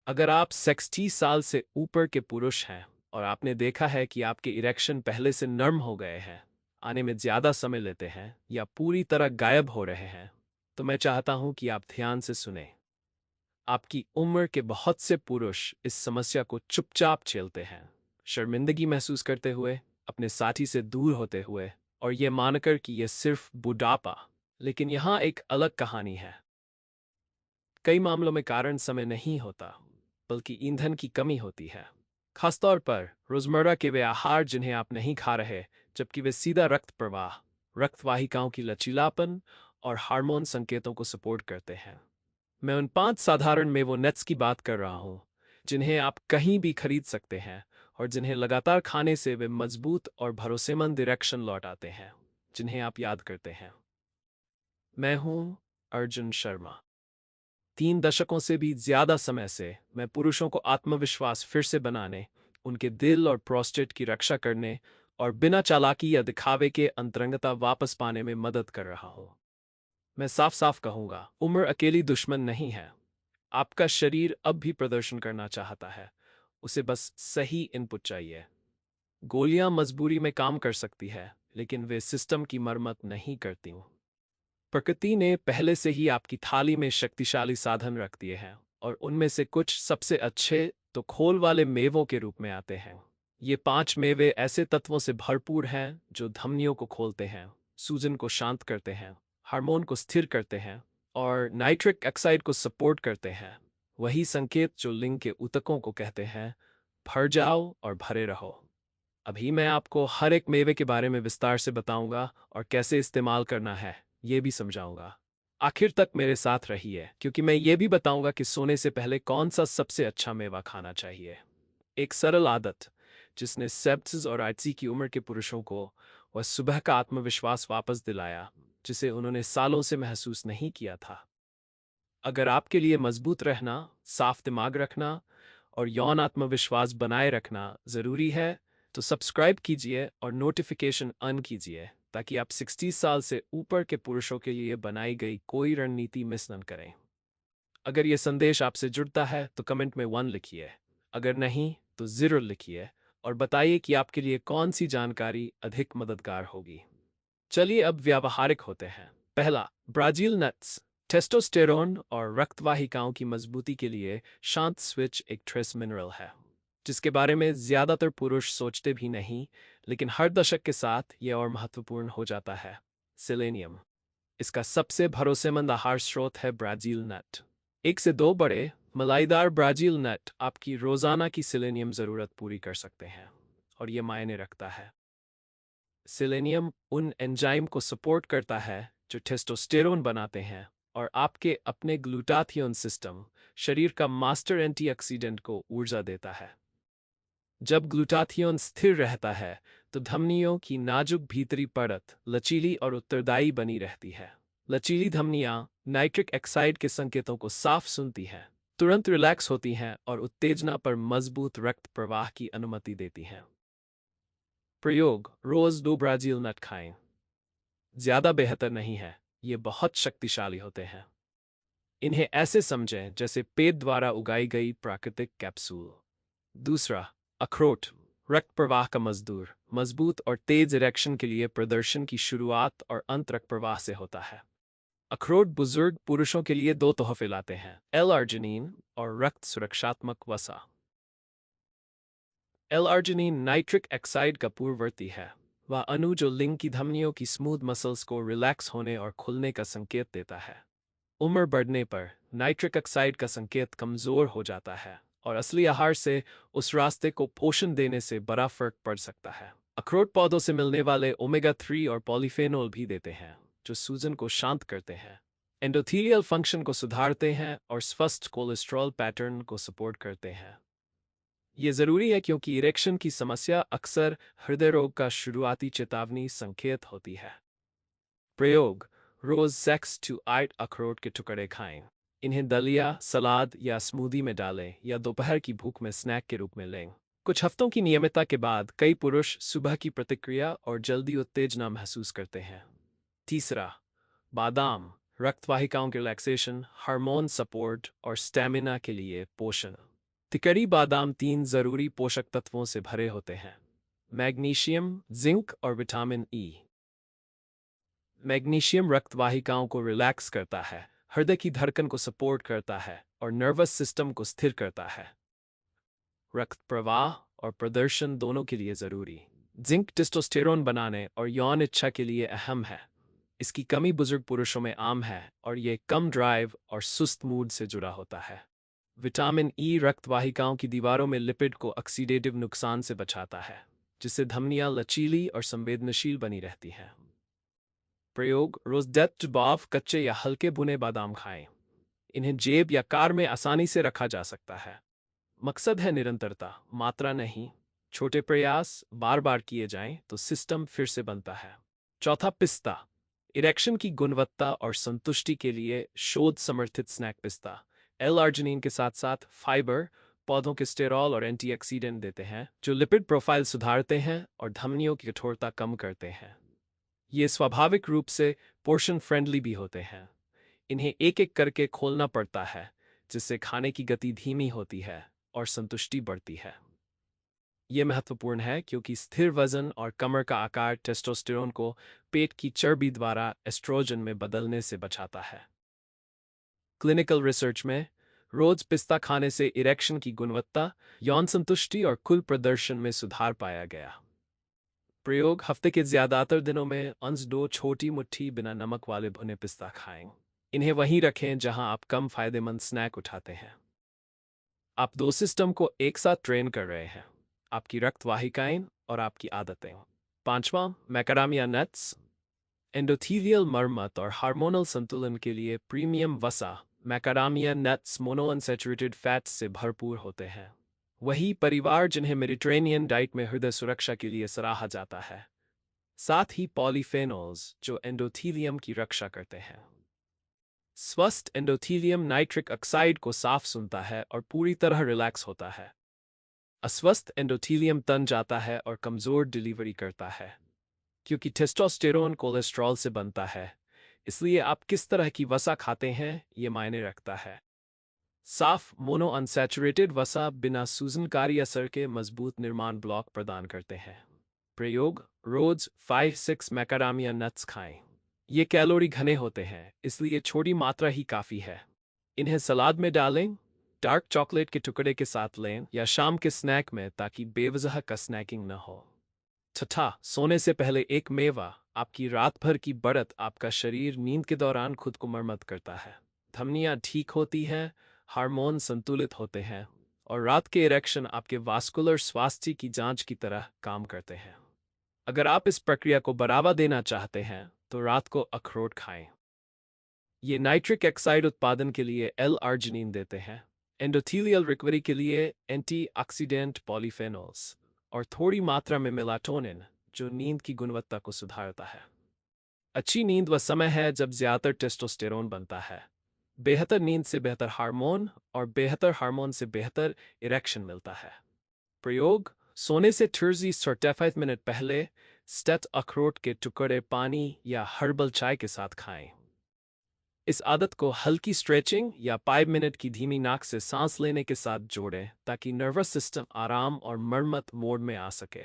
अगर आप 60 साल से ऊपर के पुरुष हैं और आपने देखा है कि आपके इरेक्शन पहले से नर्म हो गए हैं, आने में ज़्यादा समय लेते हैं या पूरी तरह गायब हो रहे हैं, तो मैं चाहता हूं कि आप ध्यान से सुनें। आपकी उम्र के बहुत से पुरुष इस समस्या को चुपचाप झेलते हैं, शर्मिंदगी महसूस करते हुए, अपने साथी से दूर होते हुए, और ये मानकर कि यह सिर्फ बुढ़ापा। लेकिन यहाँ एक अलग कहानी है। कई मामलों में कारण समय नहीं होता, बल्कि ईंधन की कमी होती है। खासतौर पर रोजमर्रा के वे आहार जिन्हें आप नहीं खा रहे, जबकि वे सीधा रक्त प्रवाह, रक्त वाहिकाओं की लचीलापन और हार्मोन संकेतों को सपोर्ट करते हैं। मैं उन 5 साधारण मेवोनेट्स की बात कर रहा हूं, जिन्हें आप कहीं भी खरीद सकते हैं और जिन्हें लगातार खाने से वे मजबूत और भरोसेमंद इरेक्शन लौट आते हैं, जिन्हें आप याद करते हैं। मैं हूं अर्जुन शर्मा। 3 दशकों से भी ज्यादा समय से मैं पुरुषों को आत्मविश्वास फिर से बनाने, उनके दिल और प्रोस्टेट की रक्षा करने और बिना चालाकी या दिखावे के अंतरंगता वापस पाने में मदद कर रहा हूं। मैं साफ साफ कहूंगा, उम्र अकेली दुश्मन नहीं है। आपका शरीर अब भी प्रदर्शन करना चाहता है, उसे बस सही इनपुट चाहिए। गोलियां मजबूरी में काम कर सकती है, लेकिन वे सिस्टम की मरम्मत नहीं करती। प्रकृति ने पहले से ही आपकी थाली में शक्तिशाली साधन रख दिए हैं, और उनमें से कुछ सबसे अच्छे तो खोल वाले मेवों के रूप में आते हैं। ये 5 मेवे ऐसे तत्वों से भरपूर हैं जो धमनियों को खोलते हैं, सूजन को शांत करते हैं, हार्मोन को स्थिर करते हैं और नाइट्रिक ऑक्साइड को सपोर्ट करते हैं। वही संकेत जो लिंग के ऊतकों को कहते हैं, भर जाओ और भरे रहो। अभी मैं आपको हर एक मेवे के बारे में विस्तार से बताऊंगा और कैसे इस्तेमाल करना है ये भी समझाऊंगा। आखिर तक मेरे साथ रहिए, क्योंकि मैं ये भी बताऊंगा कि सोने से पहले कौन सा सबसे अच्छा मेवा खाना चाहिए। एक सरल आदत जिसने सेप्सिस और आइटसी की उम्र के पुरुषों को वह सुबह का आत्मविश्वास वापस दिलाया, जिसे उन्होंने सालों से महसूस नहीं किया था। अगर आपके लिए मजबूत रहना, साफ दिमाग रखना और यौन आत्मविश्वास बनाए रखना जरूरी है, तो सब्सक्राइब कीजिए और नोटिफिकेशन ऑन कीजिए, ताकि आप 60 साल से ऊपर के पुरुषों के लिए बनाई गई कोई रणनीति मिस न करें। अगर यह संदेश आपसे जुड़ता है तो कमेंट में 1 लिखिए, अगर नहीं तो 0 लिखिए और बताइए कि आपके लिए कौन सी जानकारी अधिक मददगार होगी। चलिए अब व्यावहारिक होते हैं। पहला, ब्राजील नट्स। टेस्टोस्टेरोन और रक्तवाहिकाओं की मजबूती के लिए शांत स्विच एक ट्रेस मिनरल है, जिसके बारे में ज्यादातर पुरुष सोचते भी नहीं, लेकिन हर दशक के साथ यह और महत्वपूर्ण हो जाता है। सेलेनियम। इसका सबसे भरोसेमंद आहार स्रोत है ब्राजील नट। 1 से 2 बड़े मलाईदार ब्राजील नट आपकी रोजाना की सेलेनियम जरूरत पूरी कर सकते हैं, और यह मायने रखता है। सेलेनियम उन एंजाइम को सपोर्ट करता है जो टेस्टोस्टेरोन बनाते हैं, और आपके अपने ग्लूटाथियोन सिस्टम, शरीर का मास्टर एंटीऑक्सीडेंट, को ऊर्जा देता है। जब ग्लूटाथियोन स्थिर रहता है तो धमनियों की नाजुक भीतरी परत लचीली और उत्तरदायी बनी रहती है। लचीली धमनियां नाइट्रिक ऑक्साइड के संकेतों को साफ सुनती हैं, तुरंत रिलैक्स होती हैं और उत्तेजना पर मजबूत रक्त प्रवाह की अनुमति देती हैं। प्रयोग: रोज 2 ब्राजील नट खाएं। ज्यादा बेहतर नहीं है, ये बहुत शक्तिशाली होते हैं। इन्हें ऐसे समझें जैसे पेट द्वारा उगाई गई प्राकृतिक कैप्सूल। दूसरा, अखरोट। रक्त प्रवाह का मजदूर, मजबूत और तेज इरेक्शन के लिए प्रदर्शन की शुरुआत और अंत रक्त प्रवाह से होता है। अखरोट बुजुर्ग पुरुषों के लिए 2 तोहफे लाते हैं: एल-आर्जिनिन और रक्त सुरक्षात्मक वसा। एल-आर्जिनिन नाइट्रिक ऑक्साइड का पूर्ववर्ती है, वह अणु जो लिंग की धमनियों की स्मूथ मसल्स को रिलैक्स होने और खुलने का संकेत देता है। उम्र बढ़ने पर नाइट्रिक ऑक्साइड का संकेत कमजोर हो जाता है, और असली आहार से उस रास्ते को पोषण देने से बड़ा फर्क पड़ सकता है। अखरोट पौधों से मिलने वाले ओमेगा 3 और पॉलीफेनोल भी देते हैं, जो सूजन को शांत करते हैं, एंडोथेलियल फंक्शन को सुधारते हैं और स्वस्थ कोलेस्ट्रॉल पैटर्न को सपोर्ट करते हैं। ये जरूरी है क्योंकि इरेक्शन की समस्या अक्सर हृदय रोग का शुरुआती चेतावनी संकेत होती है। प्रयोग: रोज 6 to 8 अखरोट के टुकड़े खाएं। इन्हें दलिया, सलाद या स्मूदी में डालें या दोपहर की भूख में स्नैक के रूप में लें। कुछ हफ्तों की नियमितता के बाद कई पुरुष सुबह की प्रतिक्रिया और जल्दी उत्तेजना महसूस करते हैं। तीसरा, बादाम। रक्तवाहिकाओं के रिलैक्सेशन, हार्मोन सपोर्ट और स्टैमिना के लिए पोषण। तिकड़ी बादाम 3 जरूरी पोषक तत्वों से भरे होते हैं: मैग्नीशियम, जिंक और विटामिन ई। मैग्नीशियम रक्त वाहिकाओं को रिलैक्स करता है, हृदय की धड़कन को सपोर्ट करता है और नर्वस सिस्टम को स्थिर करता है। रक्त प्रवाह और प्रदर्शन दोनों के लिए जरूरी। जिंक टेस्टोस्टेरोन बनाने और यौन इच्छा के लिए अहम है। इसकी कमी बुजुर्ग पुरुषों में आम है और ये कम ड्राइव और सुस्त मूड से जुड़ा होता है। विटामिन ई रक्त वाहिकाओं की दीवारों में लिपिड को ऑक्सीडेटिव नुकसान से बचाता है, जिससे धमनियां लचीली और संवेदनशील बनी रहती हैं। प्रयोग: रोज डेथ बाफ कच्चे या हल्के भुने बादाम खाएं। इन्हें जेब या कार में आसानी से रखा जा सकता है। मकसद है निरंतरता, मात्रा नहीं। छोटे प्रयास बार बार किए जाएं तो सिस्टम फिर से बनता है। चौथा, पिस्ता। इरेक्शन की गुणवत्ता और संतुष्टि के लिए शोध समर्थित स्नैक पिस्ता एल-आर्जिनिन के साथ साथ फाइबर, पौधों के स्टेरॉल और एंटीऑक्सीडेंट देते हैं, जो लिपिड प्रोफाइल सुधारते हैं और धमनियों की कठोरता कम करते हैं। ये स्वाभाविक रूप से पोर्शन फ्रेंडली भी होते हैं। इन्हें एक एक करके खोलना पड़ता है, जिससे खाने की गति धीमी होती है और संतुष्टि बढ़ती है। यह महत्वपूर्ण है क्योंकि स्थिर वजन और कमर का आकार टेस्टोस्टेरोन को पेट की चर्बी द्वारा एस्ट्रोजन में बदलने से बचाता है। क्लिनिकल रिसर्च में रोज पिस्ता खाने से इरेक्शन की गुणवत्ता, यौन संतुष्टि और कुल प्रदर्शन में सुधार पाया गया। प्रयोग: हफ्ते के ज्यादातर दिनों में अंश 2 छोटी मुट्ठी बिना नमक वाले भुने पिस्ता खाएं। इन्हें वहीं रखें जहां आप कम फायदेमंद स्नैक उठाते हैं। आप दो सिस्टम को एक साथ ट्रेन कर रहे हैं: आपकी रक्त वाहिकाएं और आपकी आदतें। पांचवा, मैकाडामिया नट्स। एंडोथीलियल मरम्मत और हार्मोनल संतुलन के लिए प्रीमियम वसा मैकाडामिया नट्स मोनोअनसैचुरेटेड फैट्स से भरपूर होते हैं। वही परिवार जिन्हें मेडिटेरेनियन डाइट में हृदय सुरक्षा के लिए सराहा जाता है। साथ ही पॉलीफेनोल्स जो एंडोथीलियम की रक्षा करते हैं। स्वस्थ एंडोथीलियम नाइट्रिक ऑक्साइड को साफ सुनता है और पूरी तरह रिलैक्स होता है। अस्वस्थ एंडोथीलियम तन जाता है और कमजोर डिलीवरी करता है। क्योंकि टेस्टोस्टेरोन कोलेस्ट्रॉल से बनता है, इसलिए आप किस तरह की वसा खाते हैं ये मायने रखता है। साफ मोनो अनसैचुरेटेड वसा बिना सूजनकारी असर के मजबूत निर्माण ब्लॉक प्रदान करते हैं। प्रयोग: रोज 5-6 मैकाडामिया नट्स खाएं। ये कैलोरी घने होते हैं, इसलिए छोटी मात्रा ही काफ़ी है। इन्हें सलाद में डालें, डार्क चॉकलेट के टुकड़े के साथ लें या शाम के स्नैक में, ताकि बेवजह का स्नैकिंग न हो। छठा, सोने से पहले एक मेवा। आपकी रात भर की बढ़त आपका शरीर नींद के दौरान खुद को मरम्मत करता है। धमनियां ठीक होती हैं, हार्मोन संतुलित होते हैं और रात के इरेक्शन आपके वास्कुलर स्वास्थ्य की जांच की तरह काम करते हैं। अगर आप इस प्रक्रिया को बढ़ावा देना चाहते हैं तो रात को अखरोट खाएं। ये नाइट्रिक ऑक्साइड उत्पादन के लिए एल-आर्जिनिन देते हैं, एंडोथीलियल रिकवरी के लिए एंटीऑक्सीडेंट पॉलीफेनोल्स और थोड़ी मात्रा में मेलाटोनिन जो नींद की गुणवत्ता को सुधारता है। अच्छी नींद वह समय है जब ज्यादातर टेस्टोस्टेरोन बनता है। बेहतर नींद से बेहतर हार्मोन और बेहतर हार्मोन से बेहतर इरेक्शन मिलता है। प्रयोग: सोने से 30-45 मिनट पहले स्टेट अखरोट के टुकड़े पानी या हर्बल चाय के साथ खाएं। इस आदत को हल्की स्ट्रेचिंग या 5 मिनट की धीमी नाक से सांस लेने के साथ जोड़ें ताकि नर्वस सिस्टम आराम और मरम्मत मोड में आ सके।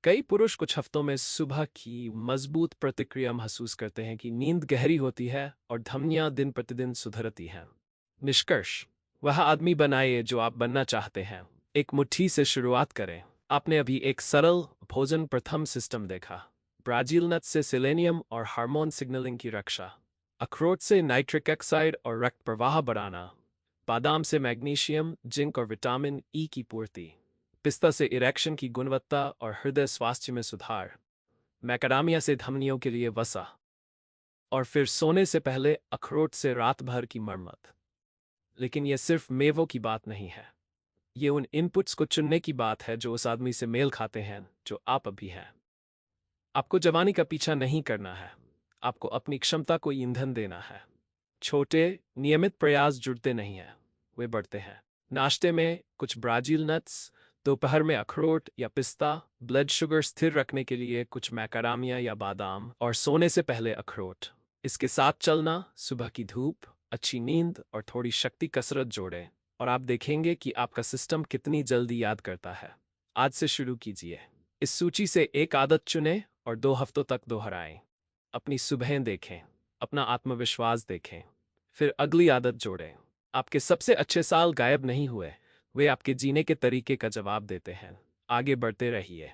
कई पुरुष कुछ हफ्तों में सुबह की मजबूत प्रतिक्रिया महसूस करते हैं कि नींद गहरी होती है और धमनियां दिन प्रतिदिन सुधरती हैं। निष्कर्ष: वह आदमी बनाइए जो आप बनना चाहते हैं। एक मुट्ठी से शुरुआत करें। आपने अभी एक सरल भोजन प्रथम सिस्टम देखा। ब्राजील नट से सेलेनियम और हार्मोन सिग्नलिंग की रक्षा, अखरोट से नाइट्रिक ऑक्साइड और रक्त प्रवाह बढ़ाना, बादाम से मैग्नीशियम, जिंक और विटामिन ई की पूर्ति, पिस्ता से इरेक्शन की गुणवत्ता और हृदय स्वास्थ्य में सुधार, मैकाडामिया से धमनियों के लिए वसा, और फिर सोने से पहले अखरोट से रात भर की मरम्मत। लेकिन यह सिर्फ मेवों की बात नहीं है। ये उन इनपुट्स को चुनने की बात है जो उस आदमी से मेल खाते हैं जो आप अभी हैं। आपको जवानी का पीछा नहीं करना है, आपको अपनी क्षमता को ईंधन देना है। छोटे नियमित प्रयास जुड़ते नहीं हैं, वे बढ़ते हैं। नाश्ते में कुछ ब्राजील नट्स, दोपहर में अखरोट या पिस्ता, ब्लड शुगर स्थिर रखने के लिए कुछ मैकाडामिया या बादाम, और सोने से पहले अखरोट। इसके साथ चलना, सुबह की धूप, अच्छी नींद और थोड़ी शक्ति कसरत जोड़ें और आप देखेंगे कि आपका सिस्टम कितनी जल्दी याद करता है। आज से शुरू कीजिए। इस सूची से एक आदत चुनें और 2 हफ्तों तक दोहराएं। अपनी सुबहें देखें, अपना आत्मविश्वास देखें, फिर अगली आदत जोड़ें। आपके सबसे अच्छे साल गायब नहीं हुए, वे आपके जीने के तरीके का जवाब देते हैं। आगे बढ़ते रहिए।